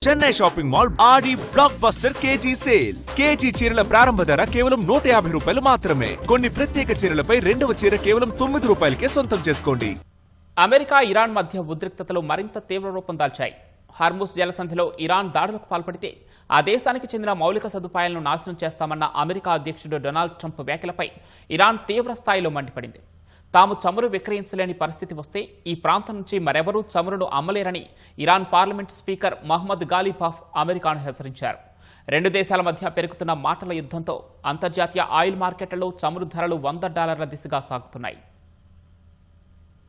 Chennai shopping mall Aadi block buster KG sale. KG చీరల ప్రారంభ ధర కేవలం 150 రూపాయలు మాత్రమే. కొన్ని ప్రత్యేక చీరలపై రెండవ చీర కేవలం 9 రూపాయలకే సొంతం చేసుకోండి. అమెరికా ఇరాన్ మధ్య ఉద్రిక్తతలు మరింత తీవ్ర రూపం దాల్చాయి. హార్ముజ్ జలసంధిలో ఇరాన్ దాడులకు పాల్పడితే ఆ దేశానికి చెందిన మౌలిక సదుపాయాలను నాశనం చేస్తామన్న అమెరికా అధ్యక్షుడు డొనాల్డ్ ట్రంప్ వ్యాఖ్యలపై ఇరాన్ తీవ్ర స్థాయిలో మండిపడింది. తాము చమురు విక్రయించలేని పరిస్థితి వస్తే ఈ ప్రాంతం నుంచి మరెవరూ చమురును అమ్మలేరని Iran parliament speaker Mohammad Ghalibaf అమెరికాను హెచ్చరించారు. రెండు దేశాల మధ్య పెరుగుతున్న మాటల యుద్ధంతో అంతర్జాతీయ ఆయిల్ మార్కెట్లలో చమురు ధరలు $100 దిశగా సాగుతున్నాయి.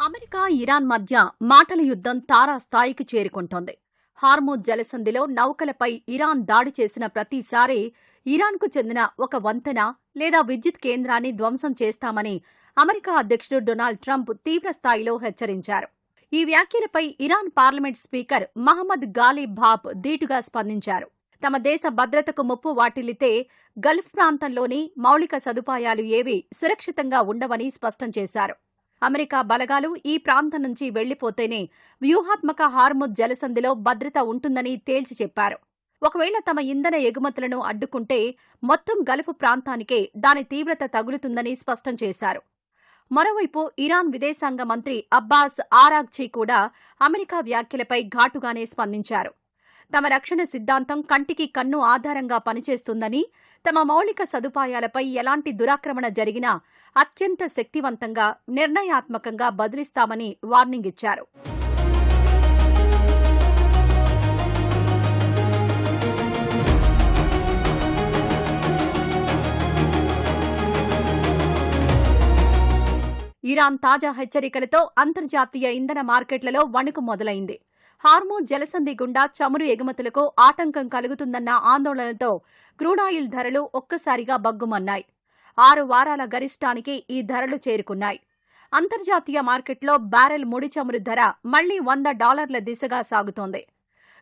అమెరికా ఇరాన్ మధ్య మాటల యుద్ధం తారాస్థాయికి చేరుకుంటోంది. హార్ముజ్ జలసంధిలో నౌకలపై ఇరాన్ దాడి చేసిన ప్రతిసారీ ఇరాన్కు చెందిన ఒక వంతెన లేదా విద్యుత్ కేంద్రాన్ని ధ్వంసం చేస్తామని అమెరికా అధ్యక్షుడు డొనాల్డ్ ట్రంప్ తీవ్రస్థాయిలో హెచ్చరించారు. ఈ వ్యాఖ్యలపై Iran parliament speaker Mohammad Ghalibaf ధీటుగా స్పందించారు. తమ దేశ భద్రతకు ముప్పు వాటిల్లితే గల్ఫ్ ప్రాంతంలోని మౌలిక సదుపాయాలు ఏవీ సురక్షితంగా ఉండవని స్పష్టం చేశారు. అమెరికా బలగాలు ఈ ప్రాంతం నుంచి వెళ్లిపోతేనే వ్యూహాత్మక హార్ముజ్ జలసంధిలో భద్రత ఉంటుందని తేల్చి చెప్పారు. ఒకవేళ తమ ఇంధన ఎగుమతులను అడ్డుకుంటే మొత్తం గల్ఫ్ ప్రాంతానికే దాని తీవ్రత తగులుతుందని స్పష్టం చేశారు. మరోవైపు ఇరాన్ విదేశాంగ మంత్రి అబ్బాస్ ఆరాగ్చీ కూడా అమెరికా వ్యాఖ్యలపై ఘాటుగానే స్పందించారు. తమ రక్షణ సిద్ధాంతం కంటికి కన్ను ఆధారంగా పనిచేస్తుందని, తమ మౌలిక సదుపాయాలపై ఎలాంటి దురాక్రమణ జరిగినా అత్యంత శక్తివంతంగా, నిర్ణయాత్మకంగా బదిలిస్తామని వార్నింగ్ ఇచ్చారు. ఇరాన్ తాజా హెచ్చరికలతో అంతర్జాతీయ ఇంధన మార్కెట్లలో వణుకు మొదలైంది. హార్ముజ్ జలసంధి గుండా చమురు ఎగుమతులకు ఆటంకం కలుగుతుందన్న ఆందోళనతో క్రూడాయిల్ ధరలు ఒక్కసారిగా బగ్గుమన్నాయి. 6 వారాల గరిష్టానికి ఈ ధరలు చేరుకున్నాయి. అంతర్జాతీయ మార్కెట్లో బ్యారెల్ ముడి చమురు ధర మళ్లీ $100 దిశగా సాగుతోంది.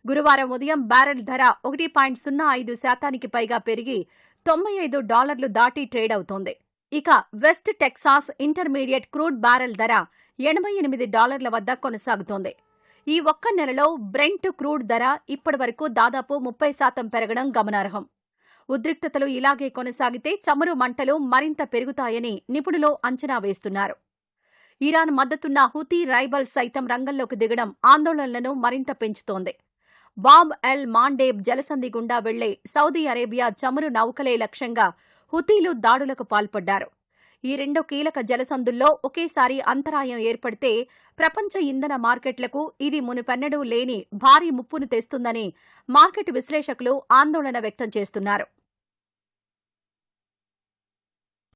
గురువారం ఉదయం బ్యారెల్ ధర 1.05% పైగా పెరిగి $95 దాటి ట్రేడ్ అవుతోంది. ఇక west Texas intermediate crude barrel ధర $88 వద్ద కొనసాగుతోంది. ఈ ఒక్క నెలలో బ్రెంట్ క్రూడ్ ధర ఇప్పటివరకు దాదాపు 30% పెరగడం గమనార్హం. ఉద్రిక్తతలు ఇలాగే కొనసాగితే చమురు మంటలు మరింత పెరుగుతాయని నిపుణులు అంచనా వేస్తున్నారు. ఇరాన్ మద్దతున్న హుతీ రైబల్స్ సైతం రంగంలోకి దిగడం ఆందోళనలను మరింత పెంచుతోంది. బాబ్ ఎల్ మాండేబ్ జలసంధి గుండా వెళ్లే సౌదీ అరేబియా చమురు నౌకలే లక్ష్యంగా హుతీలు దాడులకు పాల్పడ్డారు. ఈ 2 కీలక జలసంధుల్లో ఒకేసారి అంతరాయం ఏర్పడితే ప్రపంచ ఇంధన మార్కెట్లకు ఇది మునుపెన్నడూ లేని భారీ ముప్పును తెస్తుందని మార్కెట్ విశ్లేషకులు ఆందోళన వ్యక్తం చేస్తున్నారు.